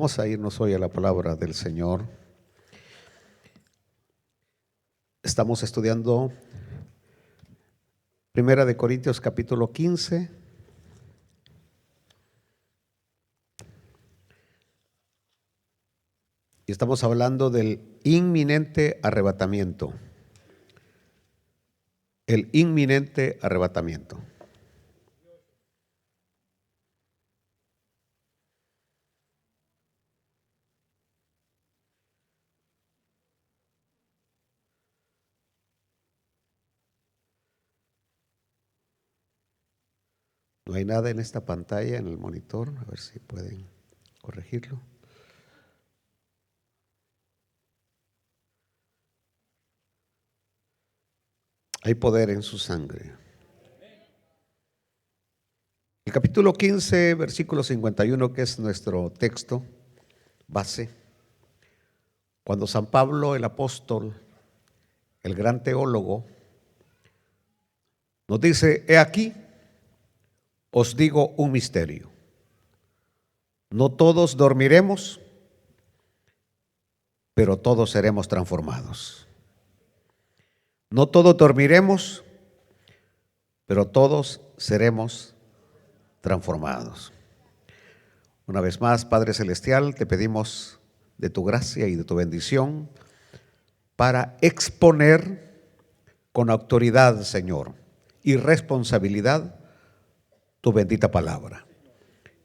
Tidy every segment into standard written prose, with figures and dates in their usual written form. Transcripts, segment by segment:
Vamos a irnos hoy a la palabra del Señor. Estamos estudiando Primera de Corintios capítulo 15. Y estamos hablando del inminente arrebatamiento. El inminente arrebatamiento. No hay nada en esta pantalla, en el monitor, a ver si pueden corregirlo. Hay poder en su sangre. El capítulo 15, versículo 51, que es nuestro texto base, cuando San Pablo, el apóstol, el gran teólogo, nos dice: he aquí, os digo un misterio. No todos dormiremos, pero todos seremos transformados. No todos dormiremos, pero todos seremos transformados. Una vez más, Padre Celestial, te pedimos de tu gracia y de tu bendición para exponer con autoridad, Señor, y responsabilidad tu bendita palabra.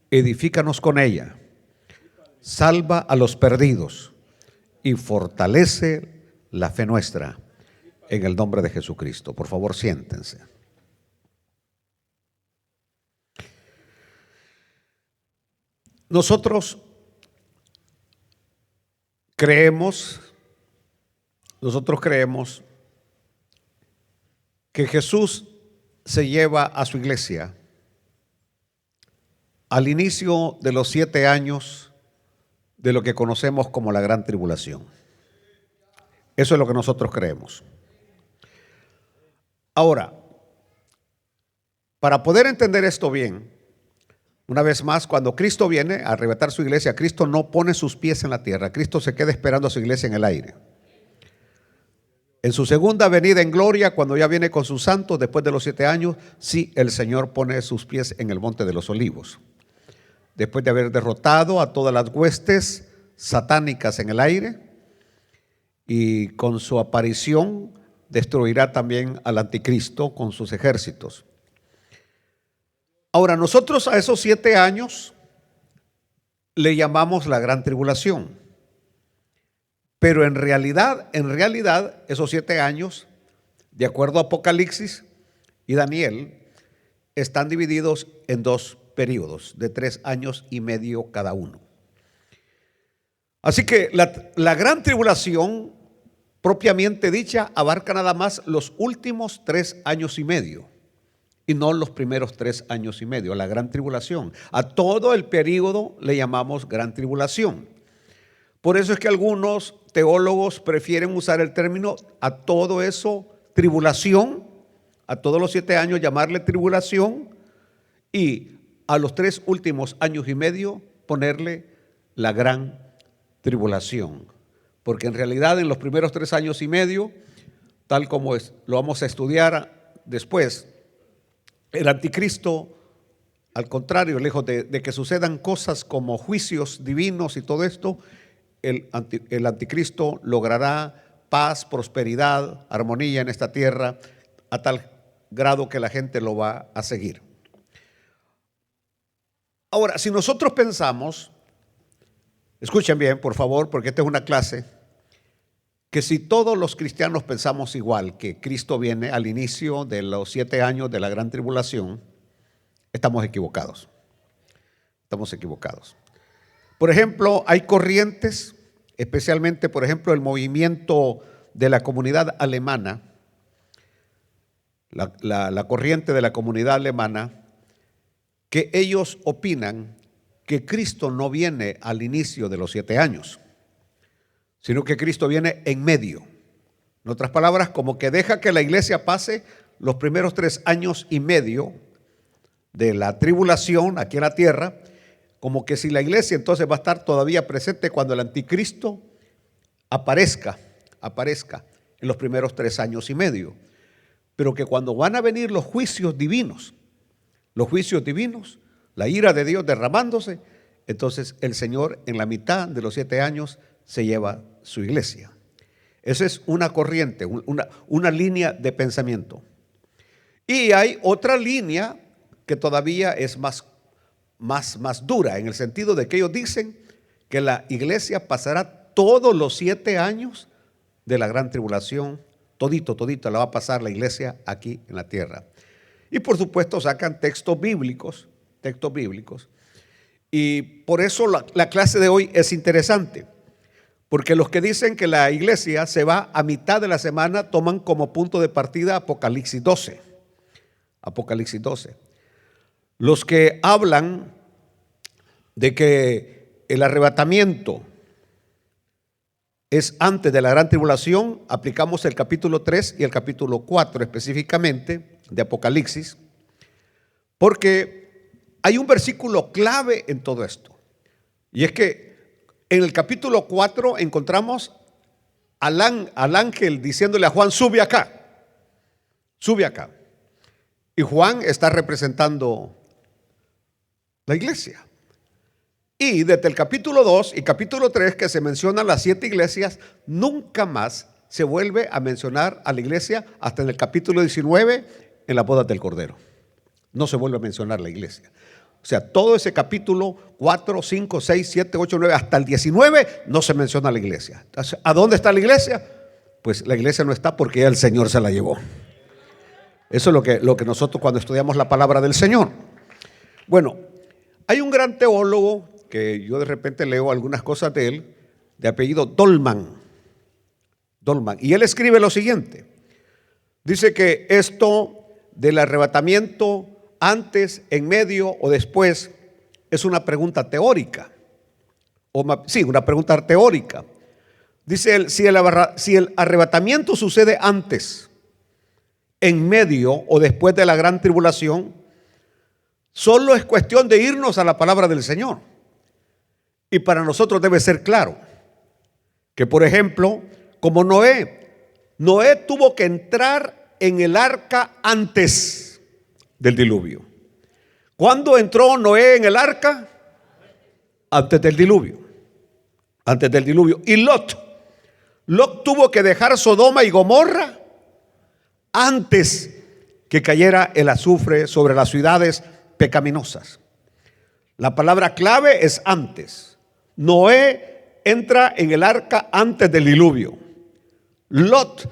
Edifícanos con ella, salva a los perdidos y fortalece la fe nuestra en el nombre de Jesucristo. Por favor, siéntense. Nosotros creemos que Jesús se lleva a su iglesia al inicio de los 7 años de lo que conocemos como la gran tribulación. Eso es lo que nosotros creemos. Ahora, para poder entender esto bien, una vez más, cuando Cristo viene a arrebatar su iglesia, Cristo no pone sus pies en la tierra, Cristo se queda esperando a su iglesia en el aire. En su segunda venida en gloria, cuando ya viene con sus santos después de los 7 años, sí, el Señor pone sus pies en el monte de los olivos. Después de haber derrotado a todas las huestes satánicas en el aire, y con su aparición destruirá también al anticristo con sus ejércitos. Ahora, nosotros a esos 7 años le llamamos la gran tribulación. Pero en realidad, esos 7 años, de acuerdo a Apocalipsis y Daniel, están divididos en 2 periodos de 3 años y medio cada uno. Así que la gran tribulación, propiamente dicha, abarca nada más los últimos 3 años y medio y no los primeros 3 años y medio. La gran tribulación, a todo el periodo le llamamos gran tribulación. Por eso es que algunos teólogos prefieren usar el término a todo eso tribulación, a todos los 7 años llamarle tribulación, y a los 3 últimos años y medio ponerle la gran tribulación. Porque en realidad en los primeros 3 años y medio, tal como lo vamos a estudiar después, el anticristo, al contrario, lejos de que sucedan cosas como juicios divinos y todo esto, el anticristo logrará paz, prosperidad, armonía en esta tierra, a tal grado que la gente lo va a seguir. Ahora, si nosotros pensamos, escuchen bien, por favor, porque esta es una clase, que si todos los cristianos pensamos igual, que Cristo viene al inicio de los 7 años de la gran tribulación, estamos equivocados. Estamos equivocados. Por ejemplo, hay corrientes, especialmente, por ejemplo, el movimiento de la comunidad alemana, la corriente de la comunidad alemana, que ellos opinan que Cristo no viene al inicio de los 7 años, sino que Cristo viene en medio. En otras palabras, como que deja que la iglesia pase los primeros 3 años y medio de la tribulación aquí en la tierra, como que si la iglesia entonces va a estar todavía presente cuando el anticristo aparezca en los primeros 3 años y medio. Pero que cuando van a venir los juicios divinos, la ira de Dios derramándose, entonces el Señor en la mitad de los 7 años se lleva su iglesia. Esa es una corriente, una línea de pensamiento. Y hay otra línea que todavía es más dura, en el sentido de que ellos dicen que la iglesia pasará todos los 7 años de la gran tribulación, todito la va a pasar la iglesia aquí en la tierra. Y por supuesto sacan textos bíblicos, y por eso la clase de hoy es interesante, porque los que dicen que la iglesia se va a mitad de la semana toman como punto de partida Apocalipsis 12. Los que hablan de que el arrebatamiento es antes de la gran tribulación, aplicamos el capítulo 3 y el capítulo 4 específicamente de Apocalipsis, porque hay un versículo clave en todo esto. Y es que en el capítulo 4 encontramos al ángel diciéndole a Juan: sube acá. Y Juan está representando la iglesia. Y desde el capítulo 2 y capítulo 3, que se mencionan las 7 iglesias, nunca más se vuelve a mencionar a la iglesia hasta en el capítulo 19, en las bodas del Cordero. No se vuelve a mencionar la iglesia. O sea, todo ese capítulo 4, 5, 6, 7, 8, 9, hasta el 19, no se menciona la iglesia. Entonces, ¿a dónde está la iglesia? Pues la iglesia no está porque ya el Señor se la llevó. Eso es lo que nosotros cuando estudiamos la palabra del Señor. Bueno, hay un gran teólogo que yo de repente leo algunas cosas de él, de apellido Dolman, y él escribe lo siguiente. Dice que esto del arrebatamiento antes, en medio o después es una pregunta teórica. Una pregunta teórica. Dice él: si el arrebatamiento sucede antes, en medio o después de la gran tribulación, solo es cuestión de irnos a la palabra del Señor. Y para nosotros debe ser claro que, por ejemplo, como Noé tuvo que entrar en el arca antes del diluvio. ¿Cuándo entró Noé en el arca? Antes del diluvio. Y Lot tuvo que dejar Sodoma y Gomorra antes que cayera el azufre sobre las ciudades pecaminosas. La palabra clave es antes. Noé entra en el arca antes del diluvio. Lot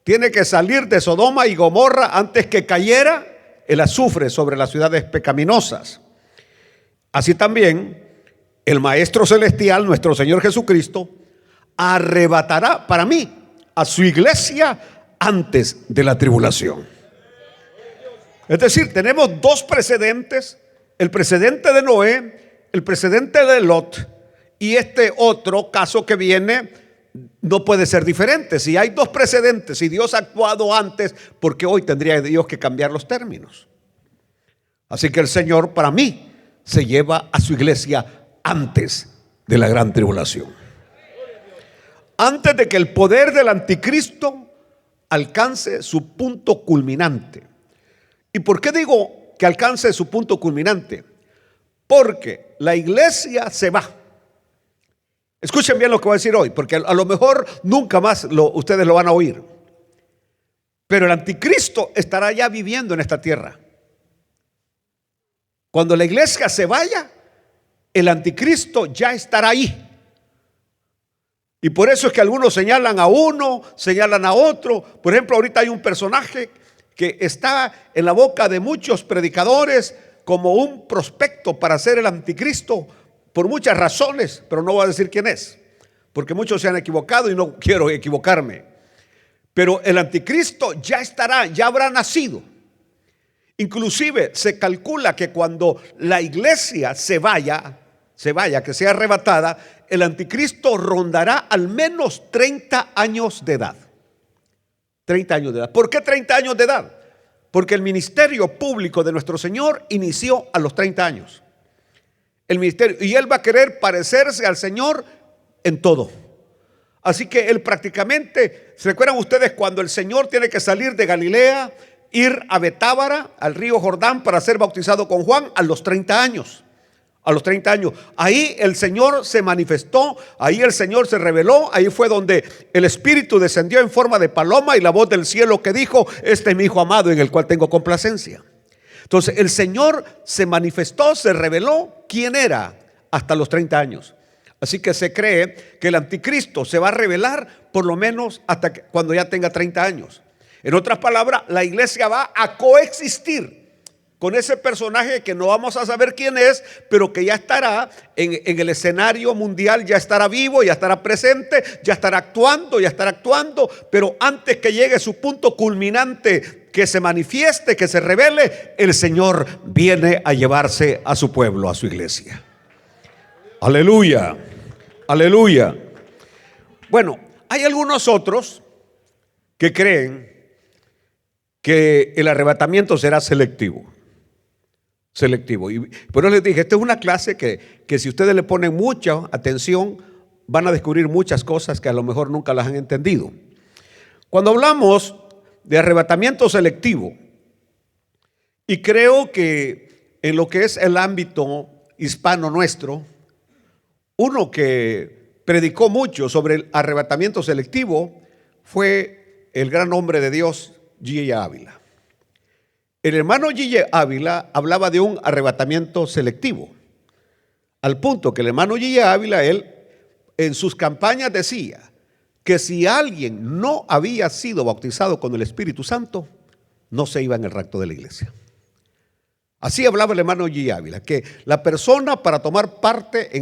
tiene que salir de Sodoma y Gomorra antes que cayera el azufre sobre las ciudades pecaminosas. Así también el Maestro Celestial, nuestro Señor Jesucristo, arrebatará para mí a su iglesia antes de la tribulación. Es decir, tenemos 2 precedentes: el precedente de Noé, el precedente de Lot, y este otro caso que viene no puede ser diferente. Si hay 2 precedentes y Dios ha actuado antes, ¿por qué hoy tendría Dios que cambiar los términos? Así que el Señor, para mí, se lleva a su iglesia antes de la gran tribulación, antes de que el poder del anticristo alcance su punto culminante. ¿Y por qué digo que alcance su punto culminante? Porque la iglesia se va. Escuchen bien lo que voy a decir hoy, porque a lo mejor nunca más ustedes lo van a oír. Pero el anticristo estará ya viviendo en esta tierra. Cuando la iglesia se vaya, el anticristo ya estará ahí. Y por eso es que algunos señalan a uno, señalan a otro. Por ejemplo, ahorita hay un personaje que está en la boca de muchos predicadores como un prospecto para ser el anticristo, por muchas razones, pero no voy a decir quién es, porque muchos se han equivocado y no quiero equivocarme. Pero el anticristo ya estará, ya habrá nacido. Inclusive se calcula que cuando la iglesia se vaya, que sea arrebatada, el anticristo rondará al menos 30 años de edad. 30 años de edad. ¿Por qué 30 años de edad? Porque el ministerio público de nuestro Señor inició a los 30 años. el ministerio, y él va a querer parecerse al Señor en todo. Así que él prácticamente, ¿se recuerdan ustedes cuando el Señor tiene que salir de Galilea, ir a Betábara, al río Jordán, para ser bautizado con Juan a los 30 años? A los 30 años. Ahí el Señor se manifestó, ahí el Señor se reveló, ahí fue donde el Espíritu descendió en forma de paloma y la voz del cielo que dijo: este es mi Hijo amado en el cual tengo complacencia. Entonces el Señor se manifestó, se reveló quién era hasta los 30 años. Así que se cree que el anticristo se va a revelar por lo menos hasta cuando ya tenga 30 años. En otras palabras, la iglesia va a coexistir con ese personaje que no vamos a saber quién es, pero que ya estará en el escenario mundial, ya estará vivo, ya estará presente, ya estará actuando, pero antes que llegue su punto culminante, que se manifieste, que se revele, el Señor viene a llevarse a su pueblo, a su iglesia. Aleluya, aleluya. Bueno, hay algunos otros que creen que el arrebatamiento será selectivo. Y por eso les dije, esta es una clase que si ustedes le ponen mucha atención, van a descubrir muchas cosas que a lo mejor nunca las han entendido. Cuando hablamos de arrebatamiento selectivo, y creo que en lo que es el ámbito hispano nuestro, uno que predicó mucho sobre el arrebatamiento selectivo fue el gran hombre de Dios, G.J. Ávila. El hermano G.J. Ávila hablaba de un arrebatamiento selectivo, al punto que el hermano G.J. Ávila, él en sus campañas decía que si alguien no había sido bautizado con el Espíritu Santo, no se iba en el rapto de la iglesia. Así hablaba el hermano G.J. Ávila, que la persona para tomar parte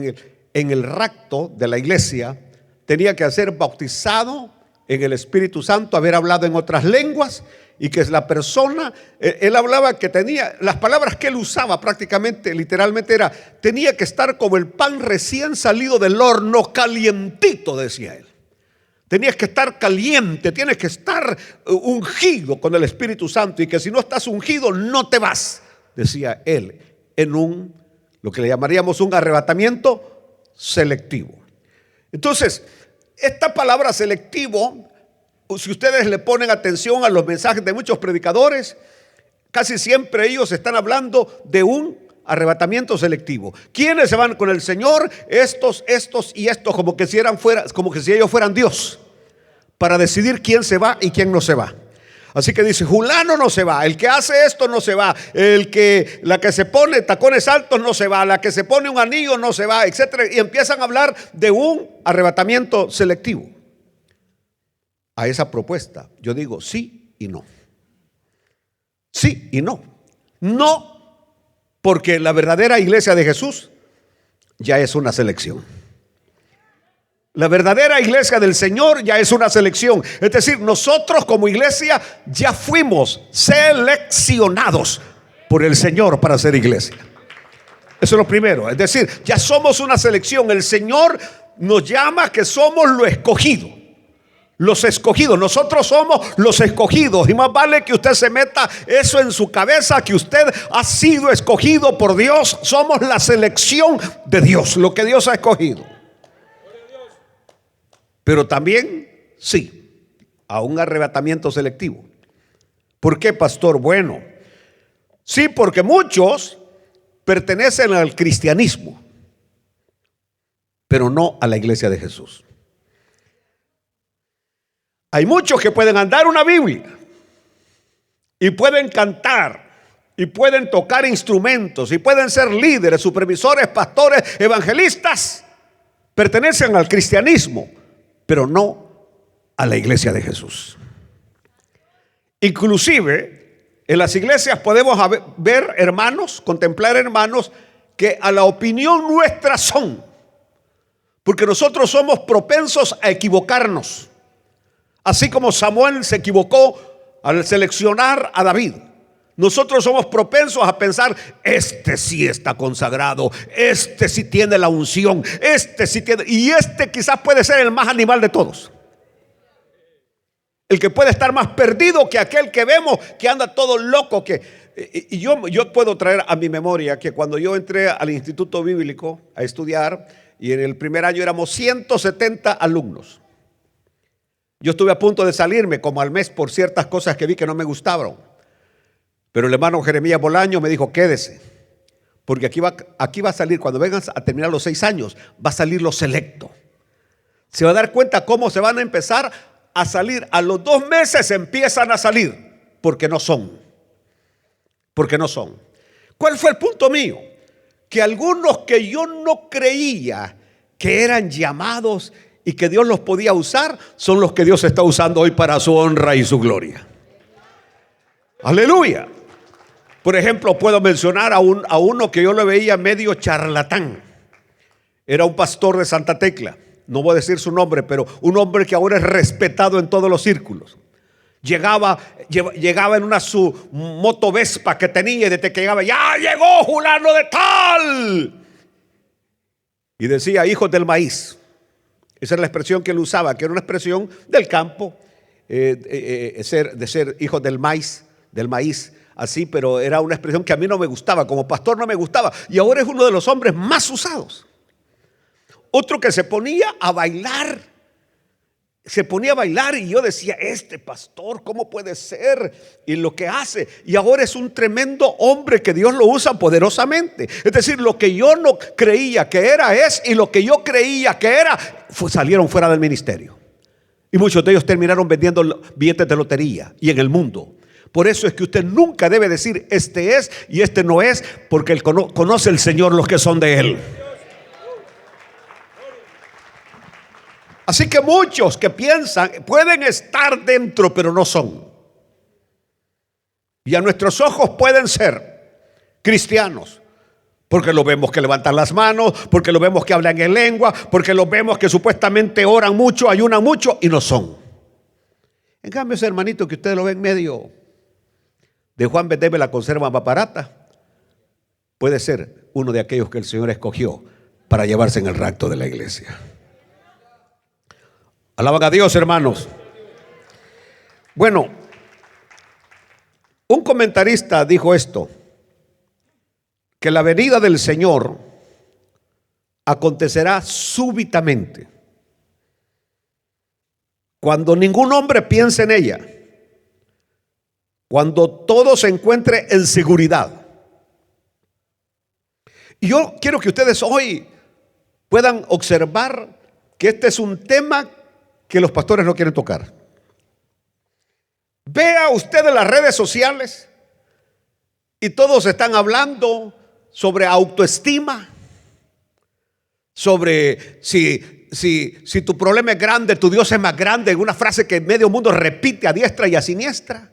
en el rapto de la iglesia tenía que ser bautizado en el Espíritu Santo, haber hablado en otras lenguas, y que la persona, él hablaba que tenía, las palabras que él usaba prácticamente, literalmente era, tenía que estar como el pan recién salido del horno, calientito, decía él. Tenías que estar caliente, tienes que estar ungido con el Espíritu Santo, y que si no estás ungido no te vas, decía él, en lo que le llamaríamos un arrebatamiento selectivo. Entonces, esta palabra selectivo, si ustedes le ponen atención a los mensajes de muchos predicadores, casi siempre ellos están hablando de un arrebatamiento selectivo. ¿Quiénes se van con el Señor? Estos y estos, como que si ellos fueran Dios, para decidir quién se va y quién no se va. Así que dice, fulano no se va, el que hace esto no se va, la que se pone tacones altos no se va, la que se pone un anillo no se va, etcétera. Y empiezan a hablar de un arrebatamiento selectivo. A esa propuesta yo digo sí y no. Sí y no. No, porque la verdadera iglesia de Jesús ya es una selección. La verdadera iglesia del Señor ya es una selección. Es decir, nosotros como iglesia ya fuimos seleccionados por el Señor para ser iglesia. Eso es lo primero. Es decir, ya somos una selección. El Señor nos llama que somos lo escogido. Los escogidos, nosotros somos los escogidos. Y más vale que usted se meta eso en su cabeza, que usted ha sido escogido por Dios. Somos la selección de Dios, lo que Dios ha escogido. Pero también, sí, a un arrebatamiento selectivo. ¿Por qué, pastor? Bueno, sí, porque muchos pertenecen al cristianismo, pero no a la iglesia de Jesús. Hay muchos que pueden andar una Biblia y pueden cantar y pueden tocar instrumentos y pueden ser líderes, supervisores, pastores, evangelistas. Pertenecen al cristianismo, pero no a la iglesia de Jesús. Inclusive en las iglesias podemos ver hermanos, contemplar hermanos que a la opinión nuestra son, porque nosotros somos propensos a equivocarnos. Así como Samuel se equivocó al seleccionar a David, nosotros somos propensos a pensar, este sí está consagrado, este sí tiene la unción, este sí tiene, y este quizás puede ser el más animal de todos. El que puede estar más perdido que aquel que vemos que anda todo loco, que Y yo puedo traer a mi memoria que cuando yo entré al Instituto Bíblico a estudiar, y en el primer año éramos 170 alumnos. Yo estuve a punto de salirme como al mes por ciertas cosas que vi que no me gustaban. Pero el hermano Jeremías Bolaño me dijo: quédese, porque aquí va a salir, cuando vengan a terminar los 6 años, va a salir lo selecto. Se va a dar cuenta cómo se van a empezar a salir. A los 2 meses empiezan a salir, porque no son. Porque no son. ¿Cuál fue el punto mío? Que algunos que yo no creía que eran llamados y que Dios los podía usar, son los que Dios está usando hoy para su honra y su gloria. Aleluya. Por ejemplo, puedo mencionar a uno que yo lo veía medio charlatán. Era un pastor de Santa Tecla. No voy a decir su nombre, pero un hombre que ahora es respetado en todos los círculos. Llegaba en una su moto Vespa que tenía, y desde que llegaba: ya llegó fulano de tal. Y decía: hijos del maíz. Esa era la expresión que él usaba, que era una expresión del campo, de ser hijos del maíz, así, pero era una expresión que a mí no me gustaba, como pastor no me gustaba, y ahora es uno de los hombres más usados. Otro que se ponía a bailar, y yo decía: este pastor, ¿cómo puede ser? Y lo que hace, y ahora es un tremendo hombre que Dios lo usa poderosamente. Es decir, lo que yo no creía que era es, y lo que yo creía que era, salieron fuera del ministerio. Y muchos de ellos terminaron vendiendo billetes de lotería y en el mundo. Por eso es que usted nunca debe decir: este es y este no es, porque él conoce el Señor los que son de Él. Así que muchos que piensan pueden estar dentro, pero no son. Y a nuestros ojos pueden ser cristianos, porque lo vemos que levantan las manos, porque lo vemos que hablan en lengua, porque lo vemos que supuestamente oran mucho, ayunan mucho, y no son. En cambio, ese hermanito que ustedes lo ven medio de Juan Bedebe la conserva más barata, puede ser uno de aquellos que el Señor escogió para llevarse en el rapto de la iglesia. Alaban a Dios, hermanos. Bueno, un comentarista dijo esto: que la venida del Señor acontecerá súbitamente, cuando ningún hombre piense en ella, cuando todo se encuentre en seguridad. Y yo quiero que ustedes hoy puedan observar que este es un tema que los pastores no quieren tocar. Vea usted en las redes sociales y todos están hablando sobre autoestima, sobre si tu problema es grande, tu Dios es más grande, en una frase que medio mundo repite a diestra y a siniestra.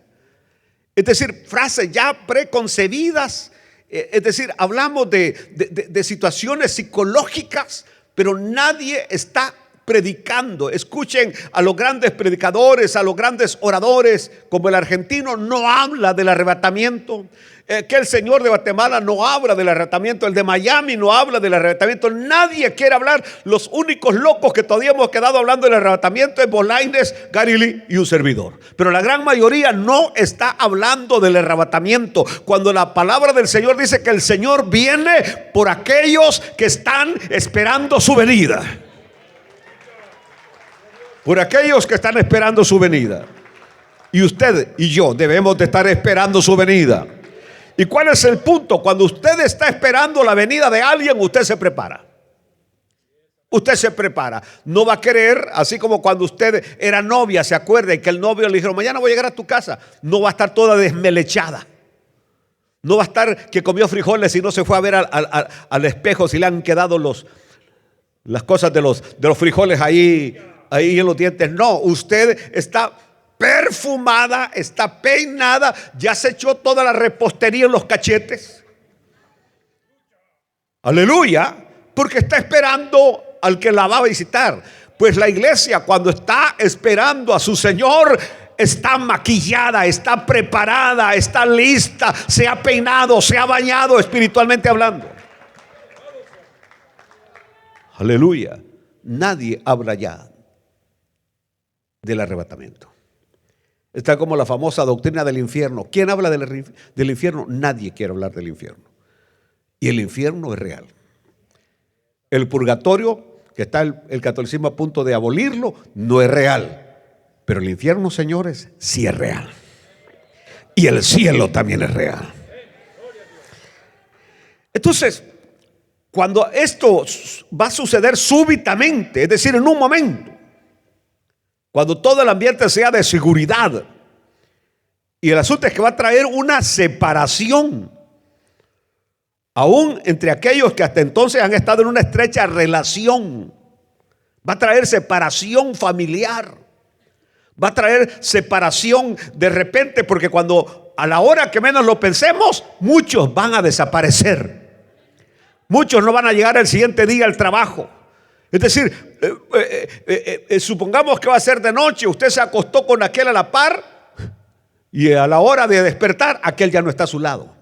Es decir, frases ya preconcebidas. Es decir, hablamos de situaciones psicológicas, pero nadie está predicando. Escuchen a los grandes predicadores, a los grandes oradores, como el argentino no habla del arrebatamiento, que el señor de Guatemala no habla del arrebatamiento, el de Miami no habla del arrebatamiento. Nadie quiere hablar. Los únicos locos que todavía hemos quedado hablando del arrebatamiento es Bolaines, Gary Lee y un servidor, pero la gran mayoría no está hablando del arrebatamiento, cuando la palabra del Señor dice que el Señor viene por aquellos que están esperando su venida. Por aquellos que están esperando su venida. Y usted y yo debemos de estar esperando su venida. ¿Y cuál es el punto? Cuando usted está esperando la venida de alguien, usted se prepara. Usted se prepara. No va a querer, así como cuando usted era novia, se acuerda, y que el novio le dijo: mañana voy a llegar a tu casa. No va a estar toda desmelechada. No va a estar que comió frijoles y no se fue a ver al espejo si le han quedado las cosas de los frijoles ahí en los dientes. No, usted está perfumada, está peinada, ya se echó toda la repostería en los cachetes. Aleluya, porque está esperando al que la va a visitar. Pues la iglesia, cuando está esperando a su Señor, está maquillada, está preparada, está lista, se ha peinado, se ha bañado, espiritualmente hablando. Aleluya. Nadie habla ya del arrebatamiento. Está como la famosa doctrina del infierno. ¿Quién habla del infierno? Nadie quiere hablar del infierno. Y el infierno es real. El purgatorio, que está el catolicismo a punto de abolirlo, no es real. Pero el infierno, señores, sí es real. Y el cielo también es real. Entonces, cuando esto va a suceder súbitamente, es decir, en un momento, cuando todo el ambiente sea de seguridad, y el asunto es que va a traer una separación, aún entre aquellos que hasta entonces han estado en una estrecha relación, va a traer separación familiar, va a traer separación de repente, porque cuando a la hora que menos lo pensemos, muchos van a desaparecer. Muchos no van a llegar el siguiente día al trabajo. Es decir, supongamos que va a ser de noche, usted se acostó con aquel a la par y a la hora de despertar, aquel ya no está a su lado.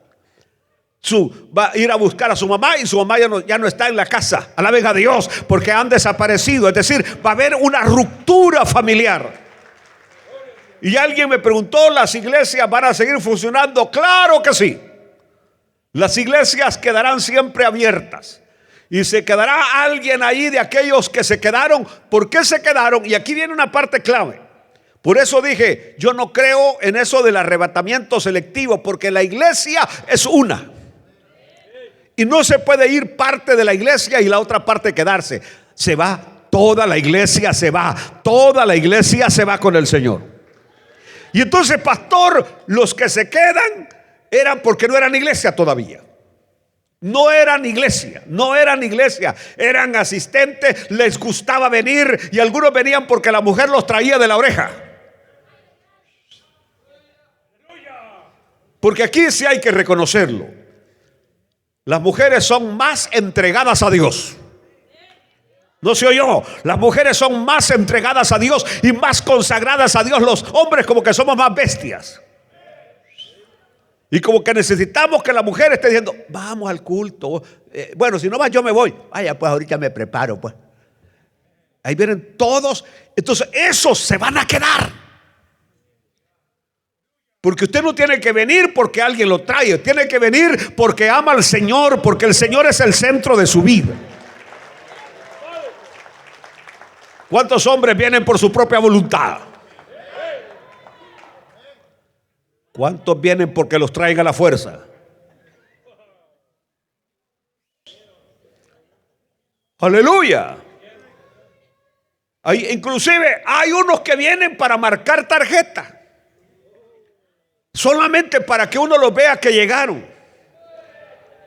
Va a ir a buscar a su mamá y su mamá ya no está en la casa. Alaben a Dios, porque han desaparecido. Es decir, va a haber una ruptura familiar. Y alguien me preguntó, ¿las iglesias van a seguir funcionando? Claro que sí. Las iglesias quedarán siempre abiertas. Y se quedará alguien ahí de aquellos que se quedaron. ¿Por qué se quedaron? Y aquí viene una parte clave. Por eso dije, yo no creo en eso del arrebatamiento selectivo, porque la iglesia es una. Y no se puede ir parte de la iglesia y la otra parte quedarse. Se va, toda la iglesia se va. Toda la iglesia se va con el Señor. Y entonces, pastor, los que se quedan eran porque no eran iglesia todavía. No eran iglesia, eran asistentes, les gustaba venir y algunos venían porque la mujer los traía de la oreja. Porque aquí sí hay que reconocerlo. Las mujeres son más entregadas a Dios. No se oyó. Las mujeres son más entregadas a Dios y más consagradas a Dios. Los hombres como que somos más bestias. Y como que necesitamos que la mujer esté diciendo, vamos al culto. Bueno, si no vas yo me voy. Vaya, pues ahorita me preparo, pues. Ahí vienen todos. Entonces esos se van a quedar. Porque usted no tiene que venir porque alguien lo trae. Tiene que venir porque ama al Señor. Porque el Señor es el centro de su vida. ¿Cuántos hombres vienen por su propia voluntad? ¿Cuántos vienen porque los traen a la fuerza? Aleluya. Inclusive hay unos que vienen para marcar tarjeta, solamente para que uno los vea que llegaron.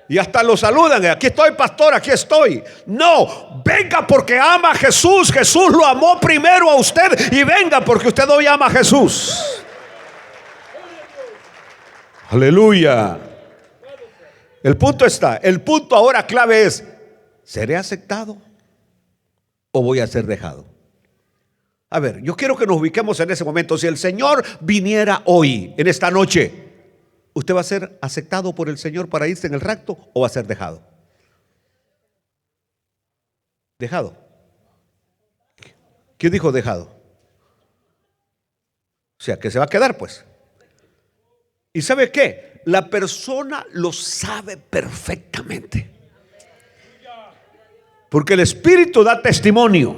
Y hasta lo saludan. Aquí estoy, pastor, aquí estoy. No, venga porque ama a Jesús. Jesús lo amó primero a usted. Y venga porque usted hoy ama a Jesús. Aleluya. El punto ahora clave es: ¿seré aceptado o voy a ser dejado? A ver, yo quiero que nos ubiquemos en ese momento. Si el Señor viniera hoy, en esta noche, ¿usted va a ser aceptado por el Señor para irse en el rapto o va a ser dejado? Dejado. ¿Quién dijo dejado? O sea, que se va a quedar, pues. ¿Y sabe qué? La persona lo sabe perfectamente. Porque el Espíritu da testimonio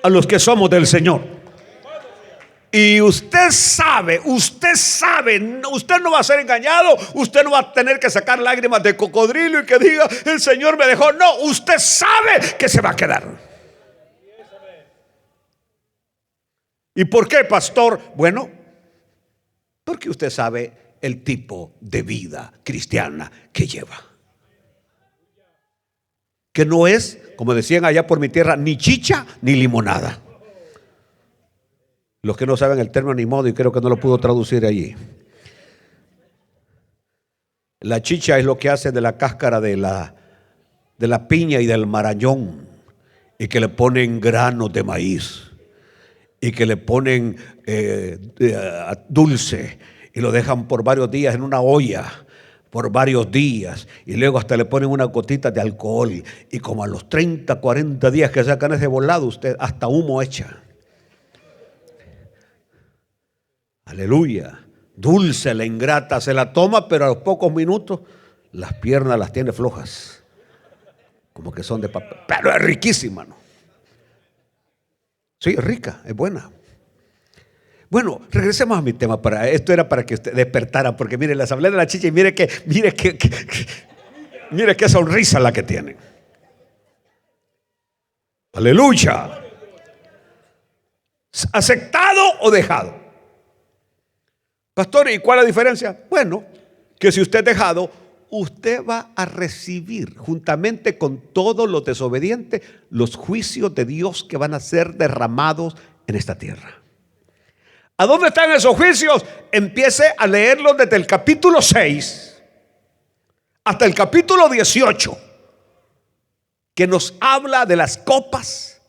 a los que somos del Señor. Y usted sabe, usted no va a ser engañado, usted no va a tener que sacar lágrimas de cocodrilo y que diga, el Señor me dejó. No, usted sabe que se va a quedar. ¿Y por qué, pastor? Bueno, porque usted sabe el tipo de vida cristiana que lleva. Que no es, como decían allá por mi tierra, ni chicha ni limonada. Los que no saben el término ni modo, y creo que no lo pudo traducir allí. La chicha es lo que hace de la cáscara de la piña y del marañón, y que le ponen granos de maíz, y que le ponen dulce, y lo dejan por varios días en una olla, por varios días, y luego hasta le ponen una gotita de alcohol, y como a los 30, 40 días que sacan ese volado, usted hasta humo echa. Aleluya. Dulce la ingrata, se la toma, pero a los pocos minutos las piernas las tiene flojas, como que son de papel. Pero es riquísima, ¿no? Sí, es rica, es buena. Bueno, regresemos a mi tema. Esto era para que usted despertara, porque mire, les hablé de la chicha y mire qué sonrisa la que tienen. Aleluya. ¿Aceptado o dejado? Pastor, ¿y cuál es la diferencia? Bueno, que si usted es dejado, usted va a recibir juntamente con todos los desobedientes los juicios de Dios que van a ser derramados en esta tierra. ¿A dónde están esos juicios? Empiece a leerlos desde el capítulo 6 hasta el capítulo 18, que nos habla de las copas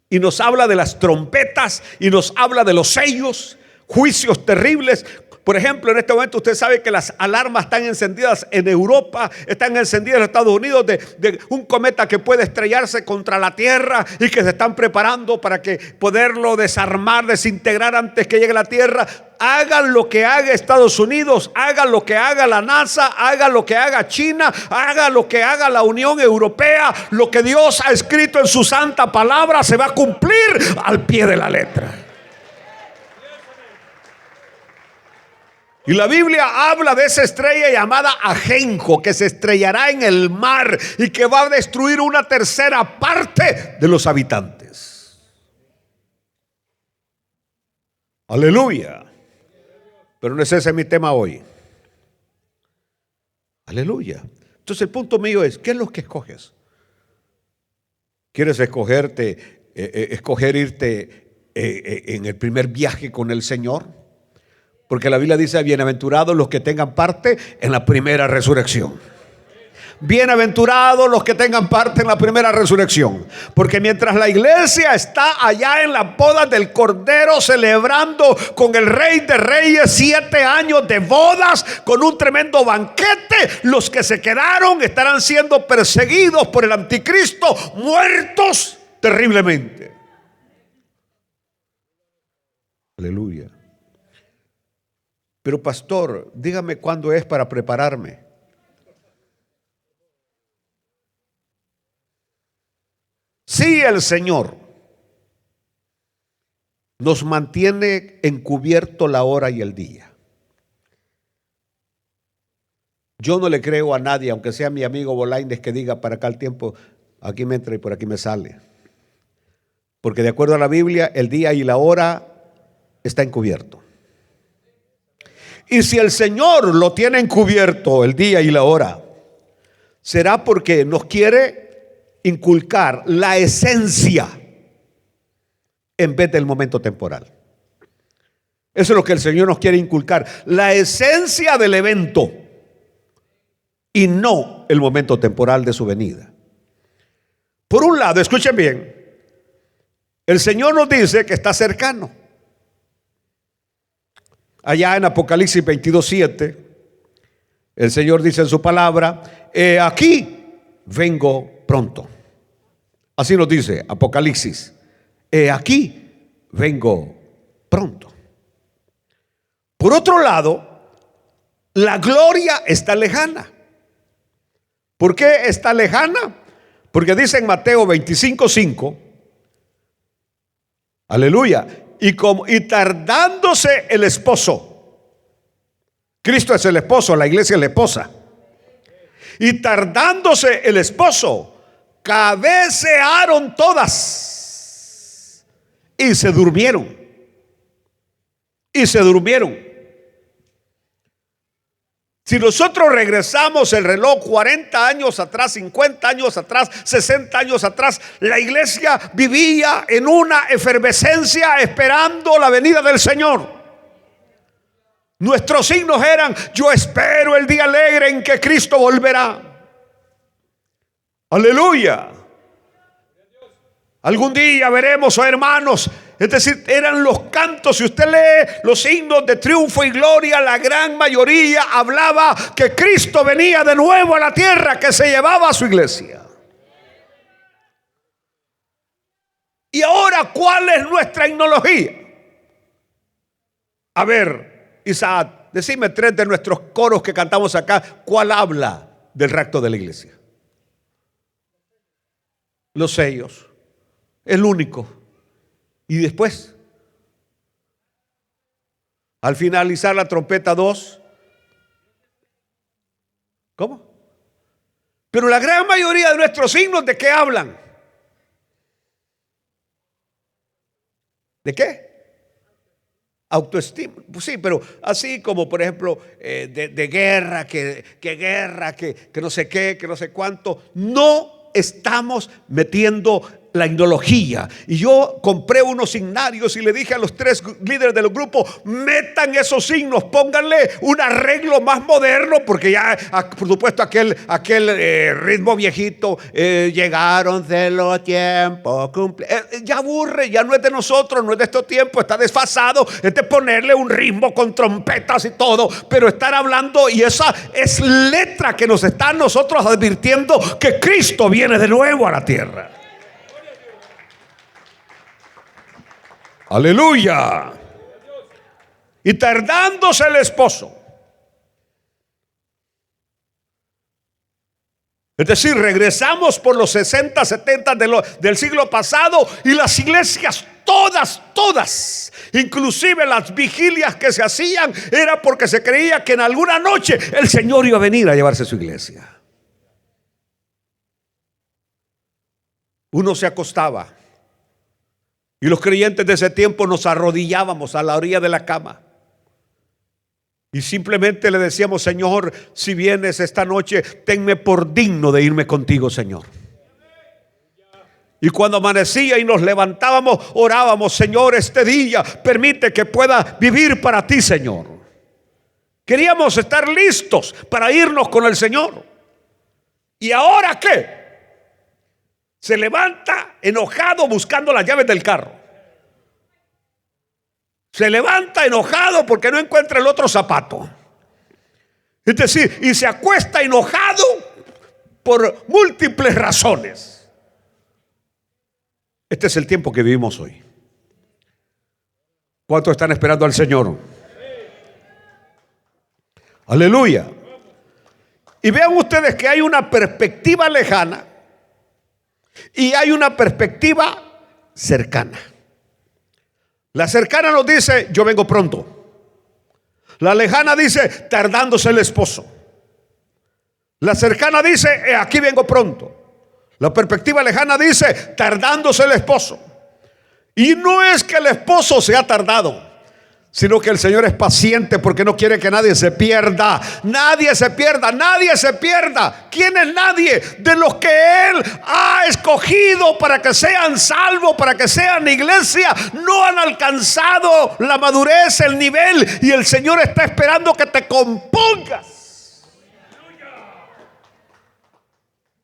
y nos habla de las trompetas y nos habla de los sellos, juicios terribles. Por ejemplo, en este momento usted sabe que las alarmas están encendidas en Europa, están encendidas en Estados Unidos de un cometa que puede estrellarse contra la Tierra y que se están preparando para que poderlo desarmar, desintegrar antes que llegue a la Tierra. Hagan lo que haga Estados Unidos, hagan lo que haga la NASA, hagan lo que haga China, hagan lo que haga la Unión Europea. Lo que Dios ha escrito en su santa palabra se va a cumplir al pie de la letra. Y la Biblia habla de esa estrella llamada Ajenjo, que se estrellará en el mar y que va a destruir una tercera parte de los habitantes. Aleluya. Pero no es ese mi tema hoy. Aleluya. Entonces el punto mío es, ¿qué es lo que escoges? ¿Quieres escoger irte en el primer viaje con el Señor? Porque la Biblia dice, bienaventurados los que tengan parte en la primera resurrección. Bienaventurados los que tengan parte en la primera resurrección. Porque mientras la iglesia está allá en las bodas del Cordero, celebrando con el Rey de Reyes 7 años de bodas, con un tremendo banquete, los que se quedaron estarán siendo perseguidos por el anticristo, muertos terriblemente. Aleluya. Pero pastor, dígame cuándo es para prepararme. Si el Señor nos mantiene encubierto la hora y el día, yo no le creo a nadie, aunque sea mi amigo Bolaínez, que diga para acá el tiempo, aquí me entra y por aquí me sale. Porque de acuerdo a la Biblia, el día y la hora está encubierto. Y si el Señor lo tiene encubierto el día y la hora, será porque nos quiere inculcar la esencia en vez del momento temporal. Eso es lo que el Señor nos quiere inculcar, la esencia del evento y no el momento temporal de su venida. Por un lado, escuchen bien, el Señor nos dice que está cercano. Allá en Apocalipsis 22:7, el Señor dice en su palabra, aquí vengo pronto. Así nos dice Apocalipsis, aquí vengo pronto. Por otro lado, la gloria está lejana. ¿Por qué está lejana? Porque dice en Mateo 25:5, aleluya, y tardándose el esposo. Cristo es el esposo, la iglesia es la esposa. Y tardándose el esposo, cabecearon todas y se durmieron. Y se durmieron. Si nosotros regresamos el reloj 40 años atrás, 50 años atrás, 60 años atrás, la iglesia vivía en una efervescencia esperando la venida del Señor. Nuestros signos eran: yo espero el día alegre en que Cristo volverá. Aleluya. Algún día veremos, oh hermanos. Es decir, eran los cantos. Si usted lee los himnos de triunfo y gloria, la gran mayoría hablaba que Cristo venía de nuevo a la tierra, que se llevaba a su iglesia. Y ahora, ¿cuál es nuestra tecnología? A ver, Isaac, decime 3 de nuestros coros que cantamos acá, ¿cuál habla del rapto de la iglesia? Los sellos, el único. Y después, al finalizar la trompeta 2, ¿cómo? Pero la gran mayoría de nuestros signos, ¿de qué hablan? ¿De qué? Autoestima. Pues sí, pero así como por ejemplo de guerra, que guerra, que no sé qué, que no sé cuánto. No estamos metiendo la ideología. Y yo compré unos signarios y le dije a los 3 líderes del grupo: metan esos signos, pónganle un arreglo más moderno, porque ya, por supuesto, aquel ritmo viejito, llegaron de los tiempos, ya aburre, ya no es de nosotros, no es de estos tiempos, está desfasado. Es de ponerle un ritmo con trompetas y todo, pero estar hablando, y esa es letra que nos está nosotros advirtiendo que Cristo viene de nuevo a la tierra. Aleluya. Y tardándose el esposo, es decir, regresamos por los 60, 70 del siglo pasado, y las iglesias todas, inclusive las vigilias que se hacían, era porque se creía que en alguna noche el Señor iba a venir a llevarse su iglesia. Uno se acostaba y los creyentes de ese tiempo nos arrodillábamos a la orilla de la cama y simplemente le decíamos: Señor, si vienes esta noche, tenme por digno de irme contigo, Señor. Y cuando amanecía y nos levantábamos, orábamos: Señor, este día permite que pueda vivir para ti, Señor. Queríamos estar listos para irnos con el Señor. ¿Y ahora qué? Se levanta enojado buscando las llaves del carro. Se levanta enojado porque no encuentra el otro zapato. Es decir, y se acuesta enojado por múltiples razones. Este es el tiempo que vivimos hoy. ¿Cuántos están esperando al Señor? Aleluya. Y vean ustedes que hay una perspectiva lejana y hay una perspectiva cercana. La cercana nos dice: yo vengo pronto. La lejana dice: tardándose el esposo. La cercana dice: aquí vengo pronto. La perspectiva lejana dice: tardándose el esposo. Y no es que el esposo se ha tardado, sino que el Señor es paciente porque no quiere que nadie se pierda. Nadie se pierda, nadie se pierda. ¿Quién es nadie? De los que Él ha escogido para que sean salvos, para que sean iglesia. No han alcanzado la madurez, el nivel, y el Señor está esperando que te compongas.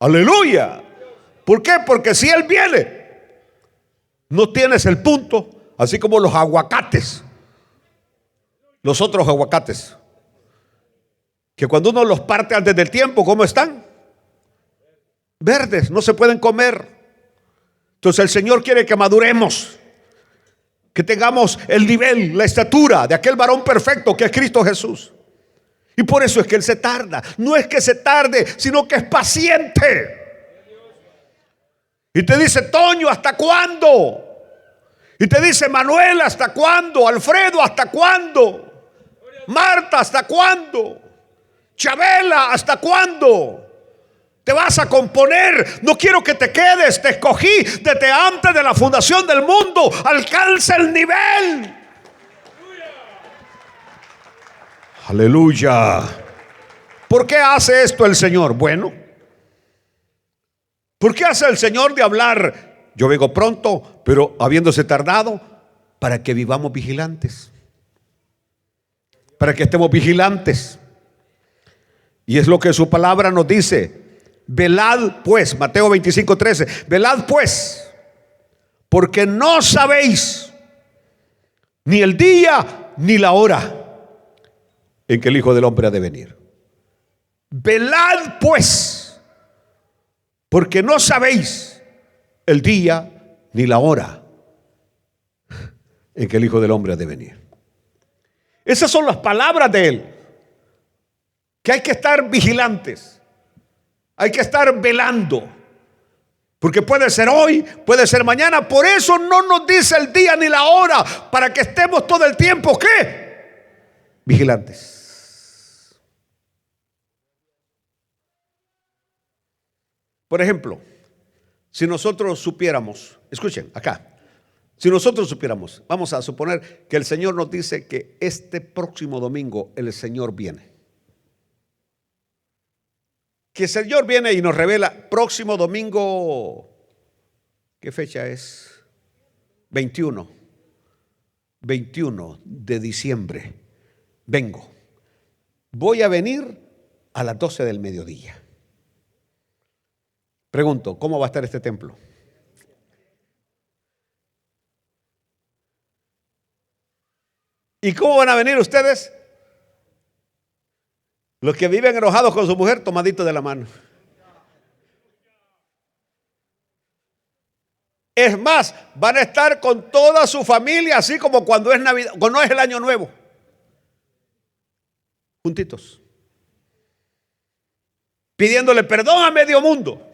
Aleluya. ¿Por qué? Porque si Él viene, no tienes el punto, así como los aguacates. Los otros aguacates, que cuando uno los parte antes del tiempo, ¿cómo están? Verdes, no se pueden comer. Entonces el Señor quiere que maduremos, que tengamos el nivel, la estatura de aquel varón perfecto que es Cristo Jesús. Y por eso es que Él se tarda. No es que se tarde, sino que es paciente. Y te dice: Toño, ¿hasta cuándo? Y te dice: Manuel, ¿hasta cuándo? Alfredo, ¿hasta cuándo? Marta, ¿hasta cuándo? Chabela, ¿hasta cuándo? Te vas a componer. No quiero que te quedes. Te escogí desde antes de la fundación del mundo. Alcanza el nivel. Aleluya. ¿Por qué hace esto el Señor? Bueno, ¿por qué hace el Señor de hablar: yo vengo pronto, pero habiéndose tardado? Para que vivamos vigilantes, para que estemos vigilantes. Y es lo que su palabra nos dice: velad pues, Mateo 25:13, velad pues, porque no sabéis ni el día ni la hora en que el Hijo del Hombre ha de venir. Velad pues, porque no sabéis el día ni la hora en que el Hijo del Hombre ha de venir. Esas son las palabras de Él. Que hay que estar vigilantes. Hay que estar velando. Porque puede ser hoy, puede ser mañana. Por eso no nos dice el día ni la hora. Para que estemos todo el tiempo, ¿qué? Vigilantes. Por ejemplo, si nosotros supiéramos, escuchen acá. Si nosotros supiéramos, vamos a suponer que el Señor nos dice que este próximo domingo el Señor viene. Que el Señor viene y nos revela próximo domingo, ¿qué fecha es? 21 de diciembre. Vengo. Voy a venir a las 12 del mediodía. Pregunto, ¿cómo va a estar este templo? ¿Y cómo van a venir ustedes? Los que viven enojados con su mujer, tomaditos de la mano. Es más, van a estar con toda su familia, así como cuando es Navidad, cuando es el Año Nuevo. Juntitos. Pidiéndole perdón a medio mundo.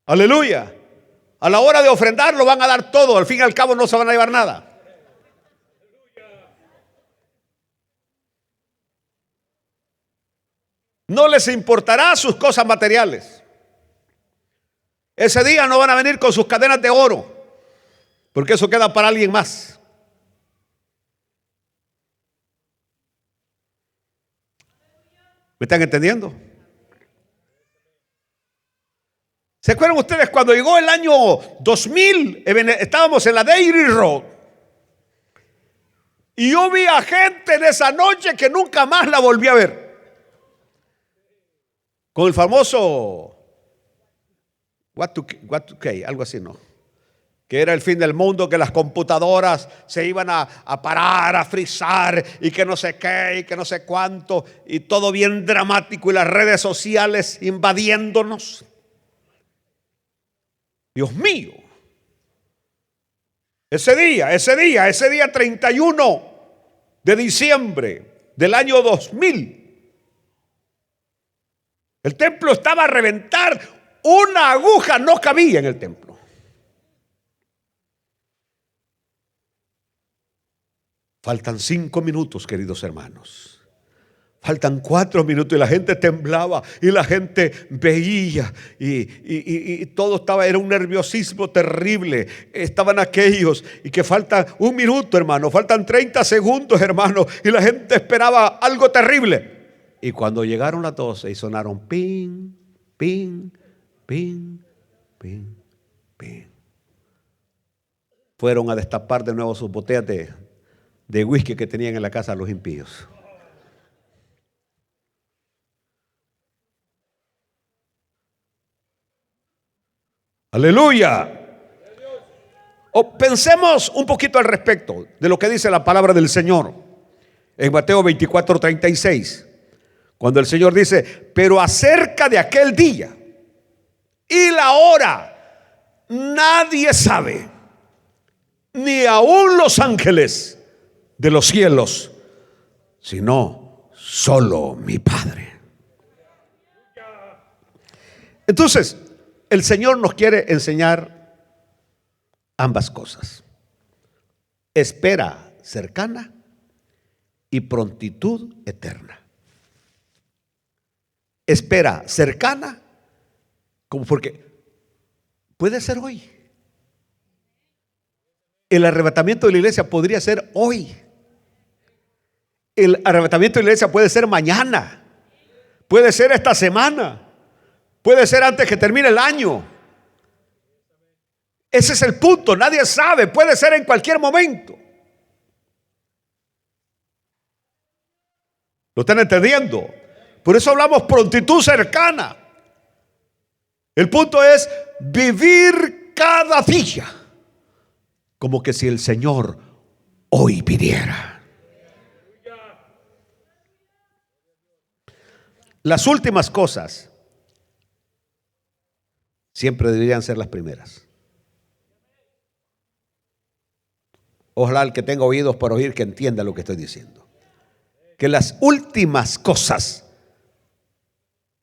Aleluya. A la hora de ofrendar lo van a dar todo. Al fin y al cabo no se van a llevar nada. No les importará sus cosas materiales. Ese día no van a venir con sus cadenas de oro, porque eso queda para alguien más. ¿Me están entendiendo? ¿Se acuerdan ustedes cuando llegó el año 2000? Estábamos en la Dairy Road. Y yo vi a gente en esa noche que nunca más la volví a ver. Con el famoso Y2K, algo así, ¿no? Que era el fin del mundo, que las computadoras se iban a parar, a frizar, y que no sé qué, y que no sé cuánto, y todo bien dramático, y las redes sociales invadiéndonos. Dios mío. Ese día 31 de diciembre del año 2000, el templo estaba a reventar. Una aguja no cabía en el templo. Faltan 5 minutos, queridos hermanos. Faltan 4 minutos y la gente temblaba y la gente veía y todo estaba, era un nerviosismo terrible. Estaban aquellos y que falta 1 minuto, hermano, faltan 30 segundos, hermano, y la gente esperaba algo terrible. Y cuando llegaron las 12 y sonaron ping, ping, ping, ping, ping, fueron a destapar de nuevo sus botellas de whisky que tenían en la casa los impíos. Aleluya. Pensemos un poquito al respecto de lo que dice la palabra del Señor en Mateo 24:36, cuando el Señor dice: pero acerca de aquel día y la hora nadie sabe, ni aun los ángeles de los cielos, sino solo mi Padre. Entonces, el Señor nos quiere enseñar ambas cosas: espera cercana y prontitud eterna. Espera cercana, como porque puede ser hoy. El arrebatamiento de la iglesia podría ser hoy. El arrebatamiento de la iglesia puede ser mañana, puede ser esta semana, puede ser antes que termine el año. Ese es el punto, nadie sabe, puede ser en cualquier momento. ¿Lo están entendiendo? Por eso hablamos prontitud cercana. El punto es vivir cada día como que si el Señor hoy viniera. Las últimas cosas siempre deberían ser las primeras. Ojalá el que tenga oídos para oír que entienda lo que estoy diciendo. Que las últimas cosas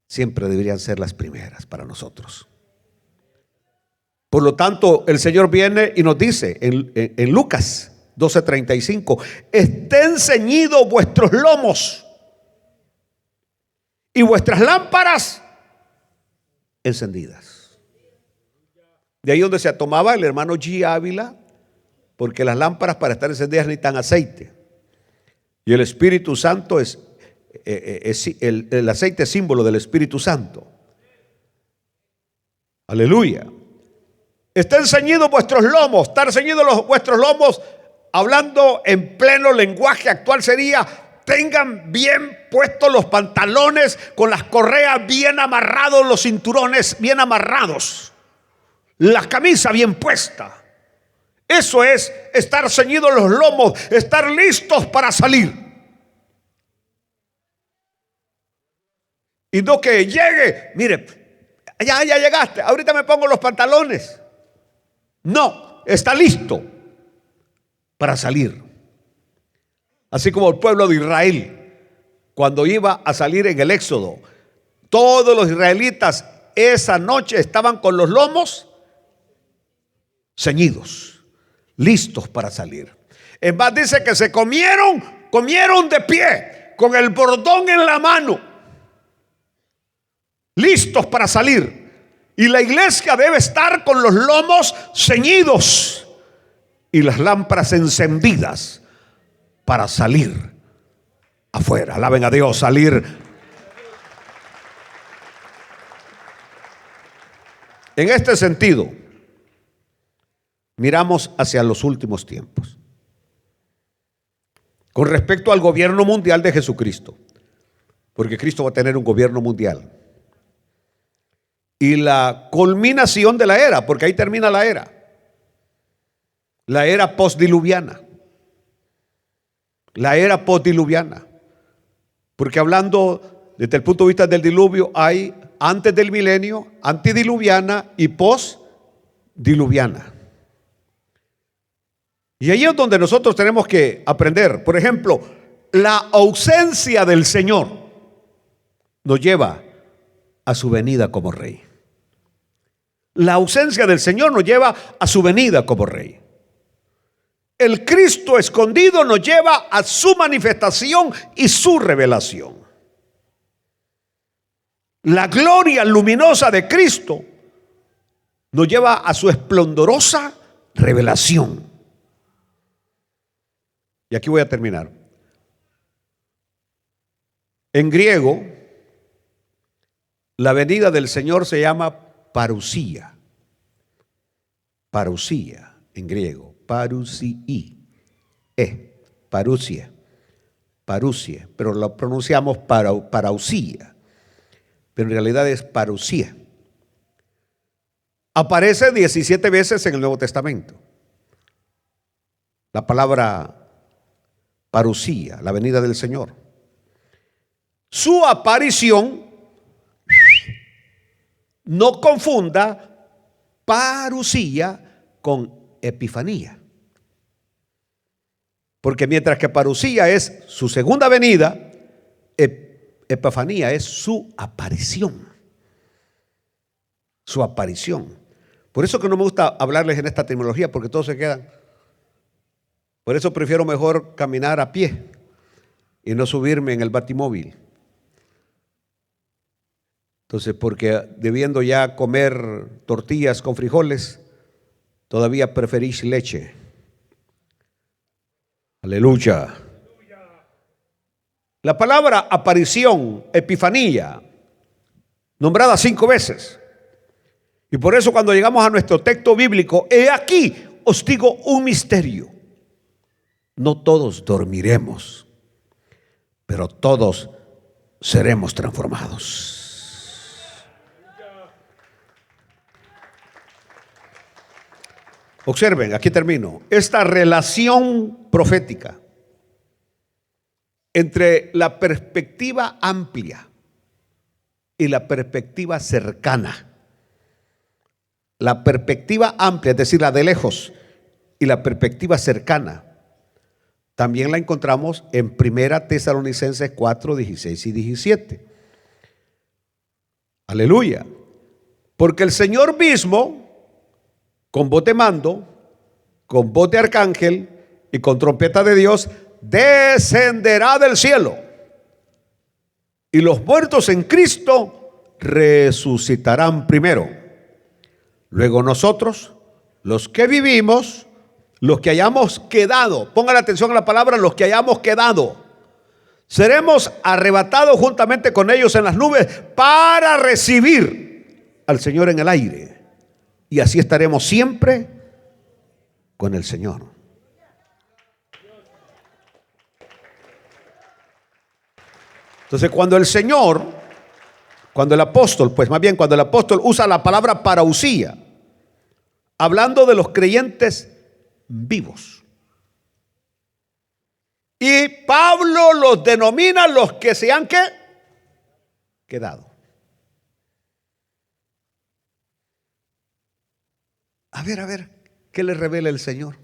siempre deberían ser las primeras para nosotros. Por lo tanto, el Señor viene y nos dice en Lucas 12:35, estén ceñidos vuestros lomos y vuestras lámparas encendidas. De ahí donde se tomaba el hermano G. Ávila, porque las lámparas para estar encendidas necesitan aceite. Y el Espíritu Santo el aceite es símbolo del Espíritu Santo. Aleluya. Estén ceñidos vuestros lomos. Estar ceñidos vuestros lomos, hablando en pleno lenguaje actual, sería: tengan bien puestos los pantalones, con las correas bien amarrados, los cinturones bien amarrados, la camisa bien puesta. Eso es estar ceñidos los lomos, estar listos para salir. Y no que llegue, mire, ya llegaste, ahorita me pongo los pantalones. No, está listo para salir. Así como el pueblo de Israel, cuando iba a salir en el Éxodo, todos los israelitas esa noche estaban con los lomos ceñidos, listos para salir. Es más, dice que se comieron de pie, con el bordón en la mano, listos para salir. Y la iglesia debe estar con los lomos ceñidos y las lámparas encendidas para salir afuera. Alaben a Dios, salir. En este sentido, miramos hacia los últimos tiempos. Con respecto al gobierno mundial de Jesucristo, porque Cristo va a tener un gobierno mundial. Y la culminación de la era, porque ahí termina la era postdiluviana. La era postdiluviana. Porque hablando desde el punto de vista del diluvio, hay antes del milenio, antediluviana y postdiluviana. Y ahí es donde nosotros tenemos que aprender. Por ejemplo, la ausencia del Señor nos lleva a su venida como Rey. La ausencia del Señor nos lleva a su venida como Rey. El Cristo escondido nos lleva a su manifestación y su revelación. La gloria luminosa de Cristo nos lleva a su esplendorosa revelación. Y aquí voy a terminar. En griego, la venida del Señor se llama parusía. Parusía en griego. Parusii. Parusia. Parusia. Pero lo pronunciamos parausía. Pero en realidad es parusía. Aparece 17 veces en el Nuevo Testamento. La palabra parusía, la venida del Señor. Su aparición, no confunda parusía con epifanía. Porque mientras que parusía es su segunda venida, epifanía es su aparición. Su aparición. Por eso que no me gusta hablarles en esta terminología, porque todos se quedan. Por eso prefiero mejor caminar a pie y no subirme en el batimóvil. Entonces, porque debiendo ya comer tortillas con frijoles, todavía preferís leche. Aleluya. La palabra aparición, epifanía, nombrada 5 veces. Y por eso cuando llegamos a nuestro texto bíblico, he aquí os digo un misterio. No todos dormiremos, pero todos seremos transformados. Observen, aquí termino. Esta relación profética entre la perspectiva amplia y la perspectiva cercana. La perspectiva amplia, es decir, la de lejos, y la perspectiva cercana también la encontramos en 1 Tesalonicenses 4, 16 y 17. Aleluya. Porque el Señor mismo, con voz de mando, con voz de arcángel y con trompeta de Dios, descenderá del cielo. Y los muertos en Cristo resucitarán primero. Luego nosotros, los que vivimos, los que hayamos quedado, pongan atención a la palabra, los que hayamos quedado, seremos arrebatados juntamente con ellos en las nubes para recibir al Señor en el aire. Y así estaremos siempre con el Señor. Entonces, cuando el apóstol usa la palabra parousia, hablando de los creyentes vivos. Y Pablo los denomina los que se han quedado. A ver, ¿qué le revela el Señor?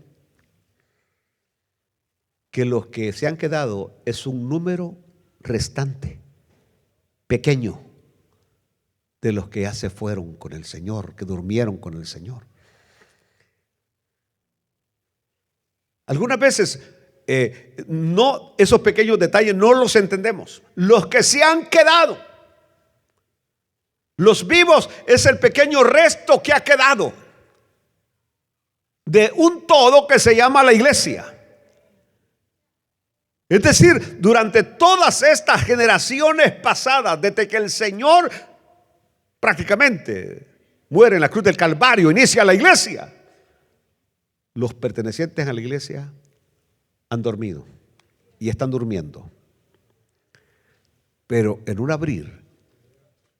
Que los que se han quedado es un número restante, pequeño, de los que ya se fueron con el Señor, que durmieron con el Señor. Algunas veces esos pequeños detalles no los entendemos. Los que se han quedado, los vivos, es el pequeño resto que ha quedado de un todo que se llama la iglesia. Es decir, durante todas estas generaciones pasadas, desde que el Señor prácticamente muere en la cruz del Calvario, inicia la iglesia, los pertenecientes a la iglesia han dormido y están durmiendo. Pero en un abrir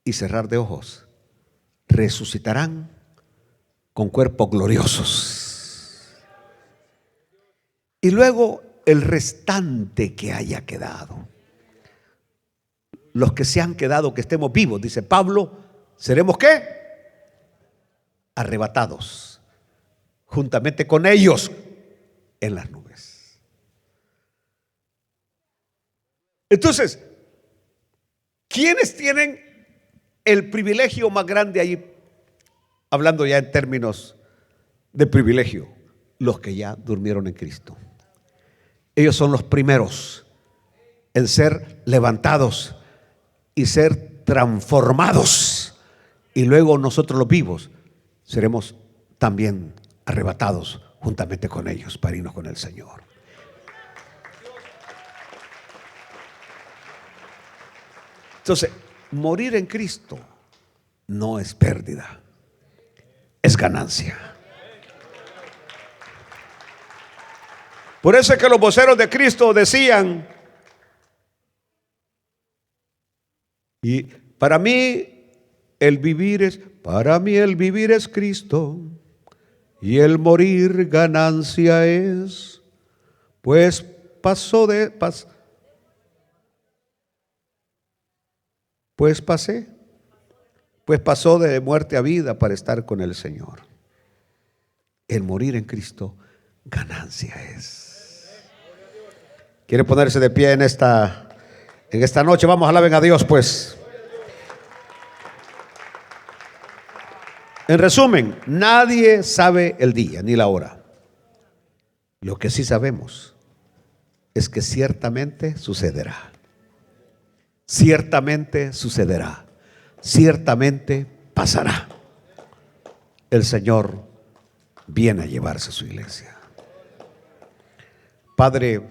y cerrar de ojos, resucitarán con cuerpos gloriosos. Y luego el restante que haya quedado, los que se han quedado, que estemos vivos, dice Pablo, seremos ¿qué? Arrebatados juntamente con ellos en las nubes. Entonces, ¿quiénes tienen el privilegio más grande ahí? Hablando ya en términos de privilegio, los que ya durmieron en Cristo. Ellos son los primeros en ser levantados y ser transformados. Y luego nosotros los vivos seremos también arrebatados juntamente con ellos para irnos con el Señor. Entonces, morir en Cristo no es pérdida, es ganancia. Por eso es que los voceros de Cristo decían, y para mí el vivir es Cristo, y el morir ganancia es, pues pasó de muerte a vida para estar con el Señor. El morir en Cristo ganancia es. ¿Quiere ponerse de pie en esta noche? Vamos, alaben a Dios pues. En resumen, nadie sabe el día ni la hora. Lo que sí sabemos es que ciertamente sucederá. Ciertamente sucederá. Ciertamente pasará. El Señor viene a llevarse su iglesia. Padre,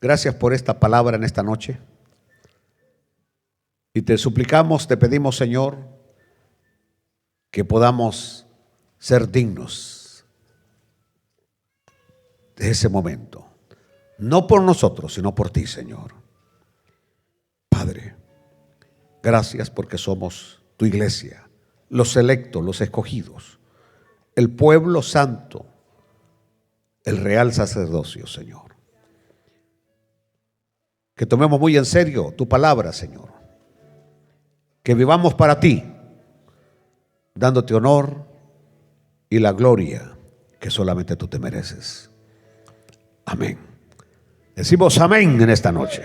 gracias por esta palabra en esta noche. Y te suplicamos, te pedimos, Señor, que podamos ser dignos de ese momento. No por nosotros, sino por ti, Señor. Padre, gracias porque somos tu iglesia, los electos, los escogidos, el pueblo santo, el real sacerdocio, Señor. Que tomemos muy en serio tu palabra, Señor. Que vivamos para ti, dándote honor y la gloria que solamente tú te mereces. Amén. Decimos amén en esta noche.